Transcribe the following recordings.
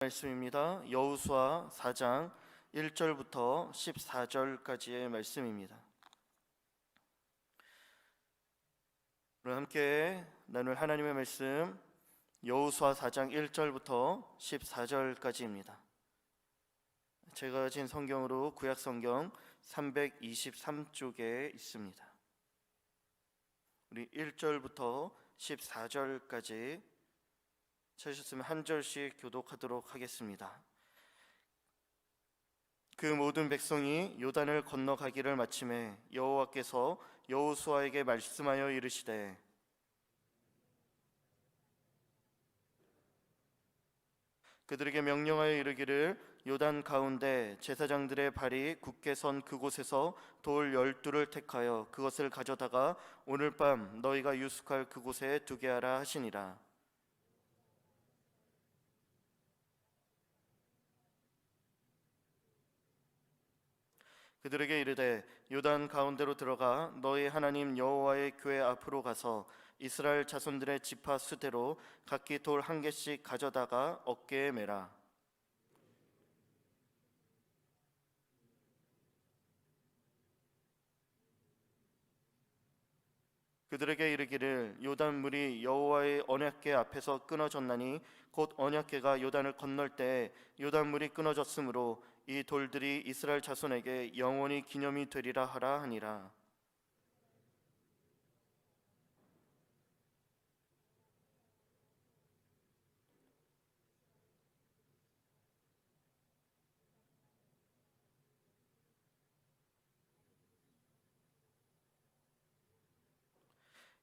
말씀입니다. 여호수아 4장 1절부터 14절까지의 말씀입니다. 오늘 함께 나눌 하나님의 말씀 여호수아 4장 1절부터 14절까지입니다. 제가 가진 성경으로 구약성경 323쪽에 있습니다. 우리 1절부터 14절까지 찾으셨으면 한 절씩 교독하도록 하겠습니다. 그 모든 백성이 요단을 건너가기를 마침에 여호와께서 여호수아에게 말씀하여 이르시되 그들에게 명령하여 이르기를 요단 가운데 제사장들의 발이 굳게 선 그곳에서 돌 12를 택하여 그것을 가져다가 오늘 밤 너희가 유숙할 그곳에 두게 하라 하시니라. 그들에게 이르되 요단 가운데로 들어가 너희 하나님 여호와의 교회 앞으로 가서 이스라엘 자손들의 지파 수대로 각기 돌 한 개씩 가져다가 어깨에 매라. 그들에게 이르기를 요단 물이 여호와의 언약궤 앞에서 끊어졌나니 곧 언약궤가 요단을 건널 때에 요단 물이 끊어졌으므로 이 돌들이 이스라엘 자손에게 영원히 기념이 되리라 하라 하니라.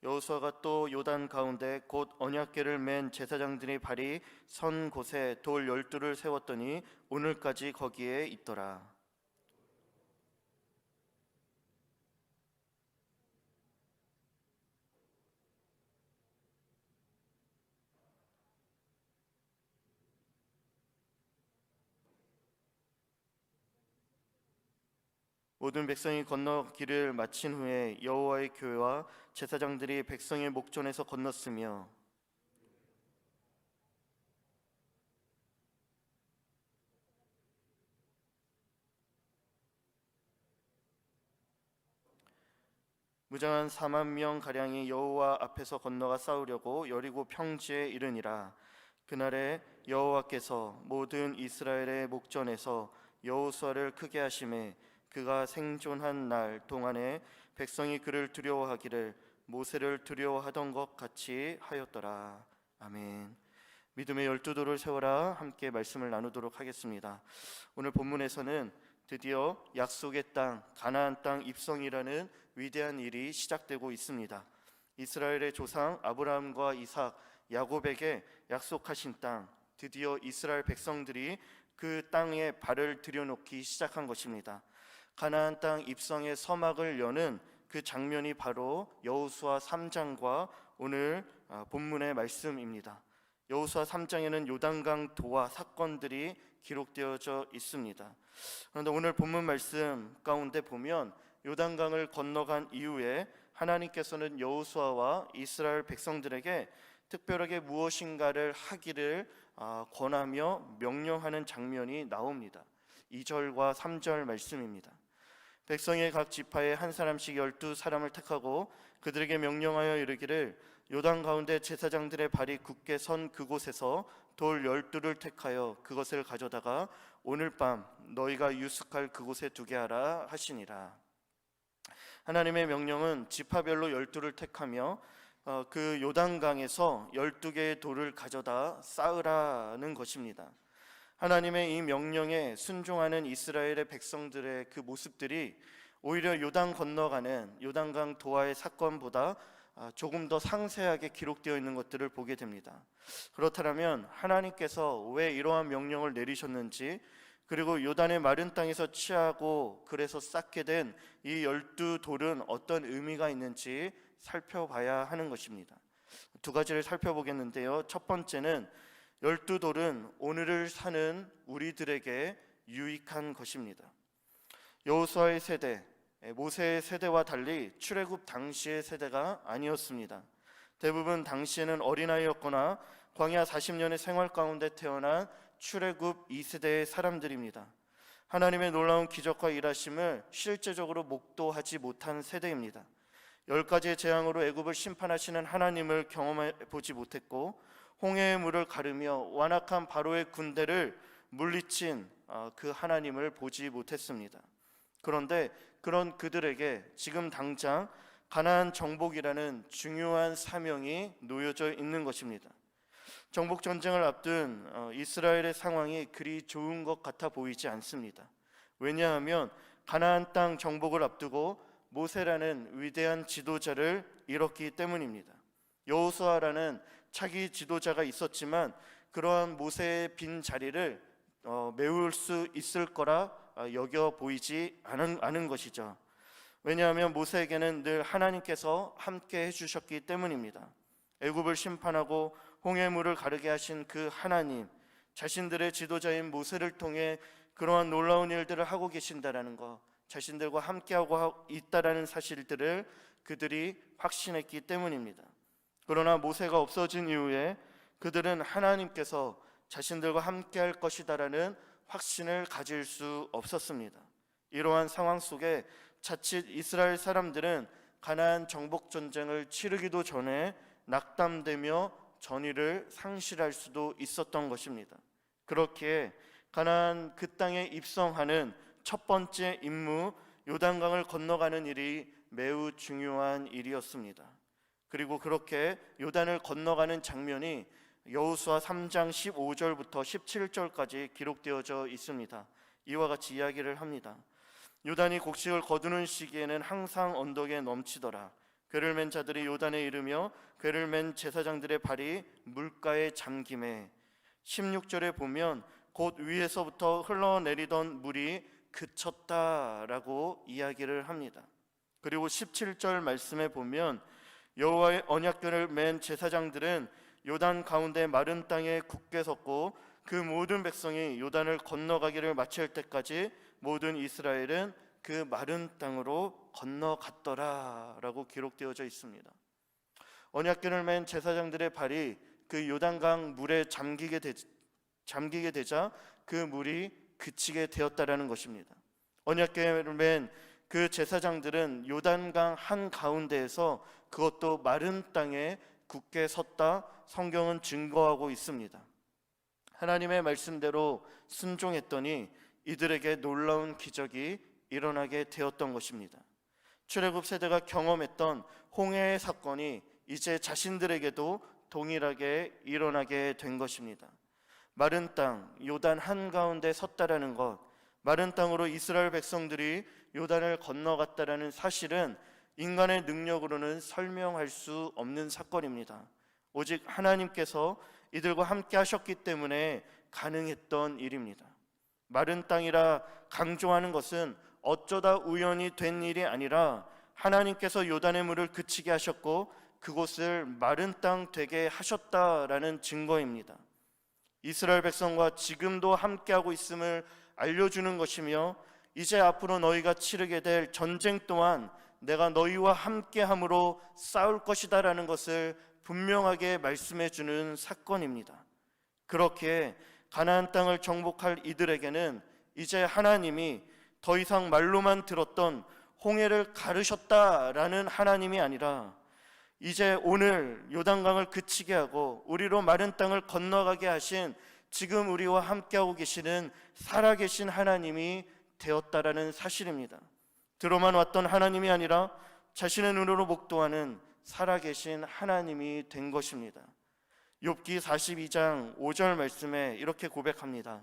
여호수아가 또 요단 가운데 곧 언약궤를 맨 제사장들의 발이 선 곳에 돌 12를 세웠더니 오늘까지 거기에 있더라. 모든 백성이 건너 길을 마친 후에 여호와의 교회와 제사장들이 백성의 목전에서 건넜으며 무장한 4만 명 가량이 여호와 앞에서 건너가 싸우려고 여리고 평지에 이르니라. 그날에 여호와께서 모든 이스라엘의 목전에서 여호수아를 크게 하심에 그가 생존한 날 동안에 백성이 그를 두려워하기를 모세를 두려워하던 것 같이 하였더라. 아멘. 믿음의 12돌을 세워라. 함께 말씀을 나누도록 하겠습니다. 오늘 본문에서는 드디어 약속의 땅 가나안 땅 입성이라는 위대한 일이 시작되고 있습니다. 이스라엘의 조상 아브라함과 이삭, 야곱에게 약속하신 땅, 드디어 이스라엘 백성들이 그 땅에 발을 들여놓기 시작한 것입니다. 가나안 땅 입성의 서막을 여는 그 장면이 바로 여호수아 3장과 오늘 본문의 말씀입니다. 여호수아 3장에는 요단강 도하 사건들이 기록되어져 있습니다. 그런데 오늘 본문 말씀 가운데 보면 요단강을 건너간 이후에 하나님께서는 여호수아와 이스라엘 백성들에게 특별하게 무엇인가를 하기를 권하며 명령하는 장면이 나옵니다. 2절과 3절 말씀입니다. 백성의 각 지파에 한 사람씩 12사람을 택하고 그들에게 명령하여 이르기를 요단 가운데 제사장들의 발이 굳게 선 그곳에서 돌 12를 택하여 그것을 가져다가 오늘 밤 너희가 유숙할 그곳에 두게 하라 하시니라. 하나님의 명령은 지파별로 12를 택하며 그 요단강에서 12개의 돌을 가져다 쌓으라는 것입니다. 하나님의 이 명령에 순종하는 이스라엘의 백성들의 그 모습들이 오히려 요단 건너가는 요단강 도하의 사건보다 조금 더 상세하게 기록되어 있는 것들을 보게 됩니다. 그렇다면 하나님께서 왜 이러한 명령을 내리셨는지, 그리고 요단의 마른 땅에서 취하고 그래서 쌓게 된 이 12돌은 어떤 의미가 있는지 살펴봐야 하는 것입니다. 두 가지를 살펴보겠는데요. 첫 번째는 12돌은 오늘을 사는 우리들에게 유익한 것입니다. 여호수아의 세대, 모세의 세대와 달리 출애굽 당시의 세대가 아니었습니다. 대부분 당시에는 어린아이였거나 광야 40년의 생활 가운데 태어난 출애굽 2세대의 사람들입니다. 하나님의 놀라운 기적과 일하심을 실제적으로 목도하지 못한 세대입니다. 10가지의 재앙으로 애굽을 심판하시는 하나님을 경험해 보지 못했고, 홍해의 물을 가르며 완악한 바로의 군대를 물리친 그 하나님을 보지 못했습니다. 그런데 그런 그들에게 지금 당장 가나안 정복이라는 중요한 사명이 놓여져 있는 것입니다. 정복 전쟁을 앞둔 이스라엘의 상황이 그리 좋은 것 같아 보이지 않습니다. 왜냐하면 가나안 땅 정복을 앞두고 모세라는 위대한 지도자를 잃었기 때문입니다. 여호수아라는 차기 지도자가 있었지만 그러한 모세의 빈 자리를 메울 수 있을 거라 여겨 보이지 않은 것이죠. 왜냐하면 모세에게는 늘 하나님께서 함께 해주셨기 때문입니다. 애굽을 심판하고 홍해물을 가르게 하신 그 하나님, 자신들의 지도자인 모세를 통해 그러한 놀라운 일들을 하고 계신다라는 것, 자신들과 함께하고 있다라는 사실들을 그들이 확신했기 때문입니다. 그러나 모세가 없어진 이후에 그들은 하나님께서 자신들과 함께할 것이다라는 확신을 가질 수 없었습니다. 이러한 상황 속에 자칫 이스라엘 사람들은 가나안 정복 전쟁을 치르기도 전에 낙담되며 전의를 상실할 수도 있었던 것입니다. 그렇기에 가나안 그 땅에 입성하는 첫 번째 임무, 요단강을 건너가는 일이 매우 중요한 일이었습니다. 그리고 그렇게 요단을 건너가는 장면이 여호수아 3장 15절부터 17절까지 기록되어져 있습니다. 이와 같이 이야기를 합니다. 요단이 곡식을 거두는 시기에는 항상 언덕에 넘치더라. 궤를 맨 자들이 요단에 이르며 궤를 맨 제사장들의 발이 물가에 잠김에. 16절에 보면 곧 위에서부터 흘러내리던 물이 그쳤다라고 이야기를 합니다. 그리고 17절 말씀에 보면 여호와의 언약궤를 맨 제사장들은 요단 가운데 마른 땅에 굳게 섰고 그 모든 백성이 요단을 건너가기를 마칠 때까지 모든 이스라엘은 그 마른 땅으로 건너갔더라라고 기록되어져 있습니다. 언약궤를 맨 제사장들의 발이 그 요단강 물에 잠기게 되자 그 물이 그치게 되었다라는 것입니다. 언약궤를 맨 그 제사장들은 요단강 한 가운데에서 그것도 마른 땅에 굳게 섰다 성경은 증거하고 있습니다. 하나님의 말씀대로 순종했더니 이들에게 놀라운 기적이 일어나게 되었던 것입니다. 출애굽 세대가 경험했던 홍해의 사건이 이제 자신들에게도 동일하게 일어나게 된 것입니다. 마른 땅, 요단 한가운데 섰다라는 것, 마른 땅으로 이스라엘 백성들이 요단을 건너갔다라는 사실은 인간의 능력으로는 설명할 수 없는 사건입니다. 오직 하나님께서 이들과 함께 하셨기 때문에 가능했던 일입니다. 마른 땅이라 강조하는 것은 어쩌다 우연히 된 일이 아니라 하나님께서 요단의 물을 그치게 하셨고 그곳을 마른 땅 되게 하셨다라는 증거입니다. 이스라엘 백성과 지금도 함께하고 있음을 알려주는 것이며 이제 앞으로 너희가 치르게 될 전쟁 또한 내가 너희와 함께함으로 싸울 것이다라는 것을 분명하게 말씀해 주는 사건입니다. 그렇기에 가나안 땅을 정복할 이들에게는 이제 하나님이 더 이상 말로만 들었던 홍해를 가르셨다라는 하나님이 아니라 이제 오늘 요단강을 그치게 하고 우리로 마른 땅을 건너가게 하신 지금 우리와 함께하고 계시는 살아계신 하나님이 되었다라는 사실입니다. 들어만 왔던 하나님이 아니라 자신의 눈으로 목도하는 살아계신 하나님이 된 것입니다. 욥기 42장 5절 말씀에 이렇게 고백합니다.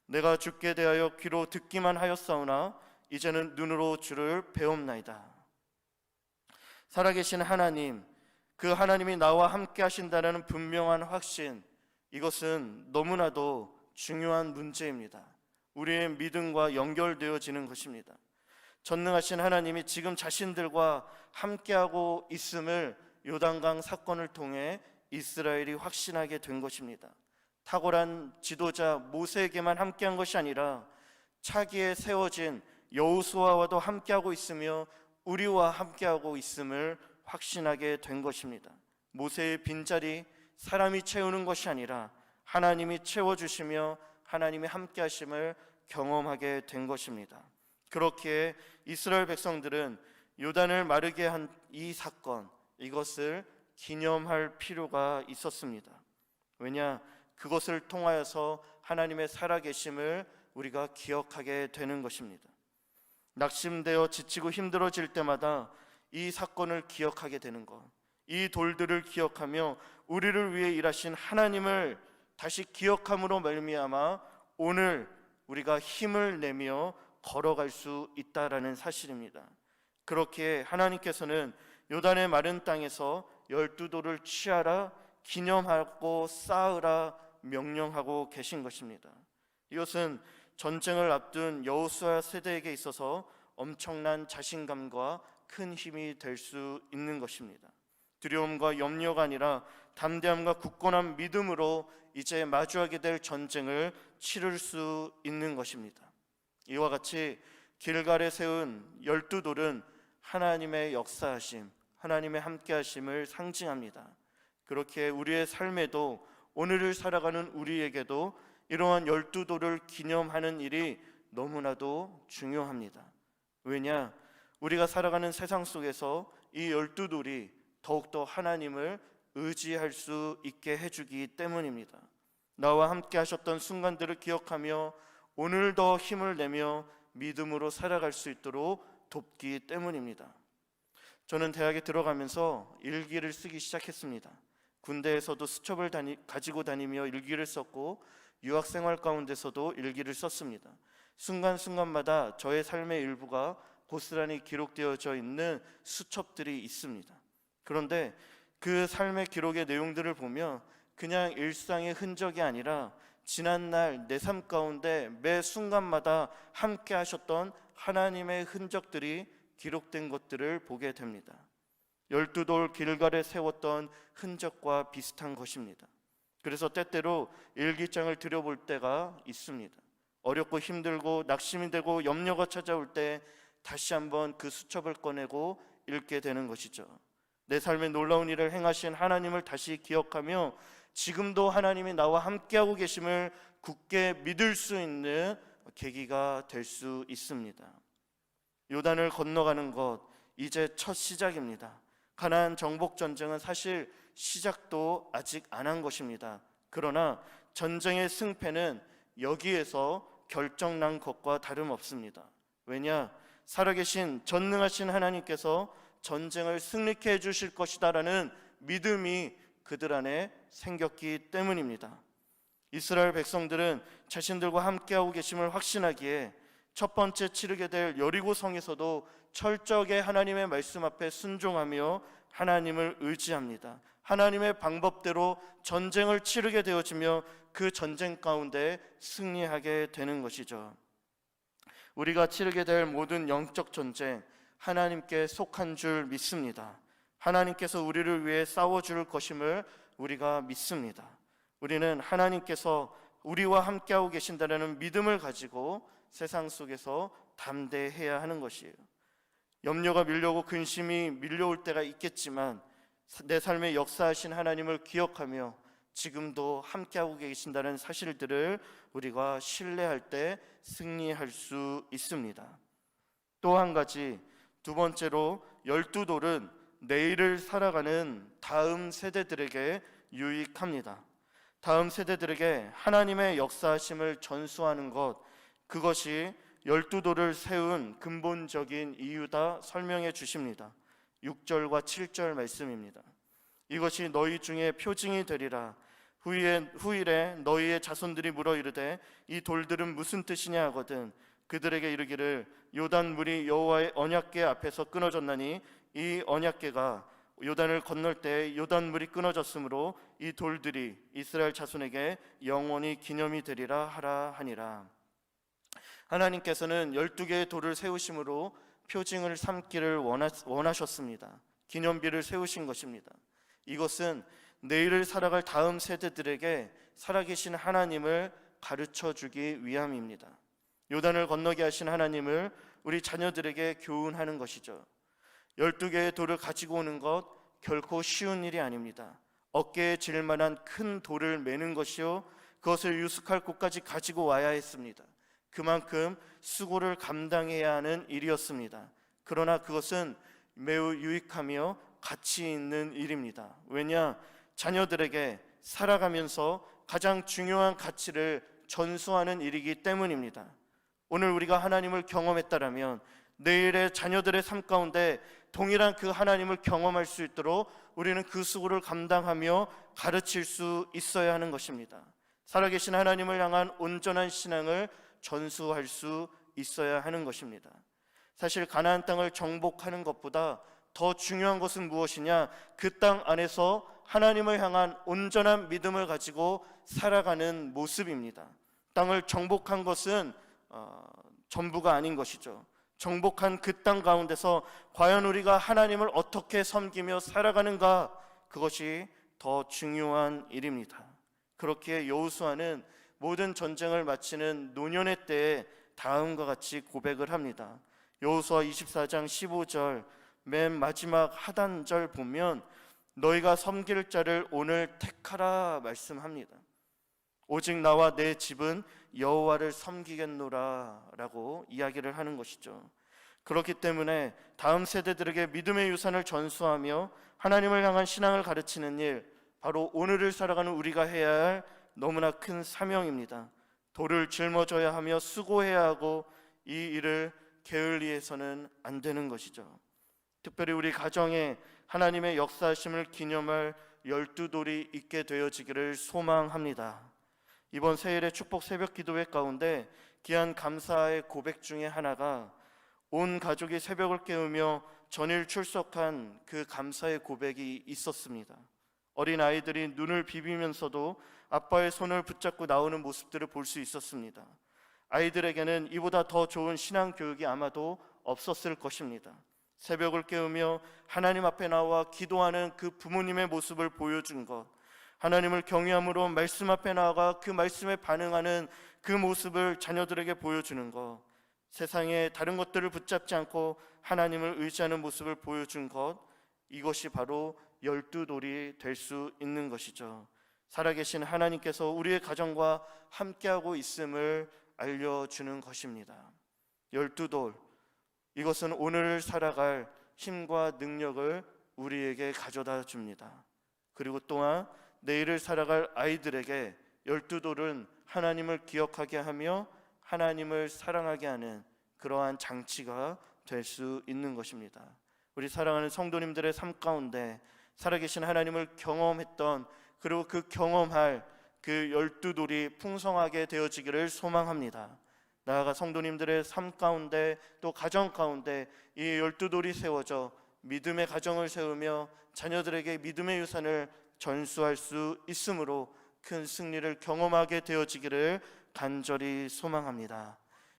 내가 주께 대하여 귀로 듣기만 하였사오나 이제는 눈으로 주를 배움나이다. 살아계신 하나님, 그 하나님이 나와 함께 하신다는 분명한 확신, 이것은 너무나도 중요한 문제입니다. 우리의 믿음과 연결되어지는 것입니다. 전능하신 하나님이 지금 자신들과 함께하고 있음을 요단강 사건을 통해 이스라엘이 확신하게 된 것입니다. 탁월한 지도자 모세에게만 함께한 것이 아니라 차기에 세워진 여호수아와도 함께하고 있으며 우리와 함께하고 있음을 확신하게 된 것입니다. 모세의 빈자리 사람이 채우는 것이 아니라 하나님이 채워주시며 하나님의 함께 하심을 경험하게 된 것입니다. 그렇기에 이스라엘 백성들은 요단을 마르게 한 이 사건, 이것을 기념할 필요가 있었습니다. 왜냐? 그것을 통하여서 하나님의 살아계심을 우리가 기억하게 되는 것입니다. 낙심되어 지치고 힘들어질 때마다 이 사건을 기억하게 되는 것, 이 돌들을 기억하며 우리를 위해 일하신 하나님을 다시 기억함으로 말미암아 오늘 우리가 힘을 내며 걸어갈 수 있다라는 사실입니다. 그렇게 하나님께서는 요단의 마른 땅에서 12돌을 취하라, 기념하고 쌓으라 명령하고 계신 것입니다. 이것은 전쟁을 앞둔 여호수아 세대에게 있어서 엄청난 자신감과 큰 힘이 될 수 있는 것입니다. 두려움과 염려가 아니라 담대함과 굳건한 믿음으로 이제 마주하게 될 전쟁을 치를 수 있는 것입니다. 이와 같이 길갈에 세운 12돌은 하나님의 역사하심, 하나님의 함께하심을 상징합니다. 그렇게 우리의 삶에도, 오늘을 살아가는 우리에게도 이러한 12돌을 기념하는 일이 너무나도 중요합니다. 왜냐? 우리가 살아가는 세상 속에서 이 12돌이 더욱더 하나님을 의지할 수 있게 해주기 때문입니다. 나와 함께 하셨던 순간들을 기억하며 오늘 더 힘을 내며 믿음으로 살아갈 수 있도록 돕기 때문입니다. 저는 대학에 들어가면서 일기를 쓰기 시작했습니다. 군대에서도 수첩을 가지고 다니며 일기를 썼고 유학생활 가운데서도 일기를 썼습니다. 순간순간마다 저의 삶의 일부가 고스란히 기록되어져 있는 수첩들이 있습니다. 그런데 그 삶의 기록의 내용들을 보면 그냥 일상의 흔적이 아니라 지난날 내 삶 가운데 매 순간마다 함께 하셨던 하나님의 흔적들이 기록된 것들을 보게 됩니다. 12돌 길갈에 세웠던 흔적과 비슷한 것입니다. 그래서 때때로 일기장을 들여볼 때가 있습니다. 어렵고 힘들고 낙심이 되고 염려가 찾아올 때 다시 한번 그 수첩을 꺼내고 읽게 되는 것이죠. 내 삶에 놀라운 일을 행하신 하나님을 다시 기억하며 지금도 하나님이 나와 함께하고 계심을 굳게 믿을 수 있는 계기가 될 수 있습니다. 요단을 건너가는 것, 이제 첫 시작입니다. 가나안 정복 전쟁은 사실 시작도 아직 안 한 것입니다. 그러나 전쟁의 승패는 여기에서 결정난 것과 다름없습니다. 왜냐? 살아계신 전능하신 하나님께서 전쟁을 승리케 해주실 것이다라는 믿음이 그들 안에 생겼기 때문입니다. 이스라엘 백성들은 자신들과 함께하고 계심을 확신하기에 첫 번째 치르게 될 여리고성에서도 철저하게 하나님의 말씀 앞에 순종하며 하나님을 의지합니다. 하나님의 방법대로 전쟁을 치르게 되어지며 그 전쟁 가운데 승리하게 되는 것이죠. 우리가 치르게 될 모든 영적 전쟁, 하나님께 속한 줄 믿습니다. 하나님께서 우리를 위해 싸워줄 것임을 우리가 믿습니다. 우리는 하나님께서 우리와 함께하고 계신다는 믿음을 가지고 세상 속에서 담대해야 하는 것이에요. 염려가 밀려오고 근심이 밀려올 때가 있겠지만 내 삶에 역사하신 하나님을 기억하며 지금도 함께하고 계신다는 사실들을 우리가 신뢰할 때 승리할 수 있습니다. 또 한 가지, 두 번째로 12돌은 내일을 살아가는 다음 세대들에게 유익합니다. 다음 세대들에게 하나님의 역사하심을 전수하는 것, 그것이 12돌을 세운 근본적인 이유다 설명해 주십니다. 6절과 7절 말씀입니다. 이것이 너희 중에 표징이 되리라. 후일에 너희의 자손들이 물어 이르되 이 돌들은 무슨 뜻이냐 하거든 그들에게 이르기를 요단 물이 여호와의 언약궤 앞에서 끊어졌나니 이 언약궤가 요단을 건널 때 요단 물이 끊어졌으므로 이 돌들이 이스라엘 자손에게 영원히 기념이 되리라 하라 하니라. 하나님께서는 12개의 돌을 세우심으로 표징을 삼기를 원하셨습니다. 기념비를 세우신 것입니다. 이것은 내일을 살아갈 다음 세대들에게 살아계신 하나님을 가르쳐 주기 위함입니다. 요단을 건너게 하신 하나님을 우리 자녀들에게 교훈하는 것이죠. 12개의 돌을 가지고 오는 것 결코 쉬운 일이 아닙니다. 어깨에 질 만한 큰 돌을 메는 것이요 그것을 유숙할 곳까지 가지고 와야 했습니다. 그만큼 수고를 감당해야 하는 일이었습니다. 그러나 그것은 매우 유익하며 가치 있는 일입니다. 왜냐? 자녀들에게 살아가면서 가장 중요한 가치를 전수하는 일이기 때문입니다. 오늘 우리가 하나님을 경험했다라면 내일의 자녀들의 삶 가운데 동일한 그 하나님을 경험할 수 있도록 우리는 그 수고를 감당하며 가르칠 수 있어야 하는 것입니다. 살아계신 하나님을 향한 온전한 신앙을 전수할 수 있어야 하는 것입니다. 사실 가나안 땅을 정복하는 것보다 더 중요한 것은 무엇이냐? 그 땅 안에서 하나님을 향한 온전한 믿음을 가지고 살아가는 모습입니다. 땅을 정복한 것은 전부가 아닌 것이죠. 정복한 그 땅 가운데서 과연 우리가 하나님을 어떻게 섬기며 살아가는가, 그것이 더 중요한 일입니다. 그렇기에 여호수아는 모든 전쟁을 마치는 노년의 때에 다음과 같이 고백을 합니다. 여호수아 24장 15절 맨 마지막 하단절 보면 너희가 섬길 자를 오늘 택하라 말씀합니다. 오직 나와 내 집은 여호와를 섬기겠노라 라고 이야기를 하는 것이죠. 그렇기 때문에 다음 세대들에게 믿음의 유산을 전수하며 하나님을 향한 신앙을 가르치는 일, 바로 오늘을 살아가는 우리가 해야 할 너무나 큰 사명입니다. 돌을 짊어져야 하며 수고해야 하고 이 일을 게을리해서는 안 되는 것이죠. 특별히 우리 가정에 하나님의 역사하심을 기념할 12돌이 있게 되어지기를 소망합니다. 이번 새해의 축복 새벽 기도회 가운데 귀한 감사의 고백 중에 하나가 온 가족이 새벽을 깨우며 전일 출석한 그 감사의 고백이 있었습니다. 어린 아이들이 눈을 비비면서도 아빠의 손을 붙잡고 나오는 모습들을 볼 수 있었습니다. 아이들에게는 이보다 더 좋은 신앙 교육이 아마도 없었을 것입니다. 새벽을 깨우며 하나님 앞에 나와 기도하는 그 부모님의 모습을 보여준 것, 하나님을 경외함으로 말씀 앞에 나아가 그 말씀에 반응하는 그 모습을 자녀들에게 보여주는 것, 세상에 다른 것들을 붙잡지 않고 하나님을 의지하는 모습을 보여준 것, 이것이 바로 12돌이 될 수 있는 것이죠. 살아계신 하나님께서 우리의 가정과 함께하고 있음을 알려주는 것입니다. 12돌, 이것은 오늘을 살아갈 힘과 능력을 우리에게 가져다 줍니다. 그리고 또한 내일을 살아갈 아이들에게 12돌은 하나님을 기억하게 하며 하나님을 사랑하게 하는 그러한 장치가 될 수 있는 것입니다. 우리 사랑하는 성도님들의 삶 가운데 살아계신 하나님을 경험했던, 그리고 그 경험할 그 12돌이 풍성하게 되어지기를 소망합니다. 나아가 성도님들의 삶 가운데 또 가정 가운데 이 12돌이 세워져 믿음의 가정을 세우며 자녀들에게 믿음의 유산을 전수할 수 있으므로 큰 승리를 경험하게 되어지기를 간절히 소망합니다.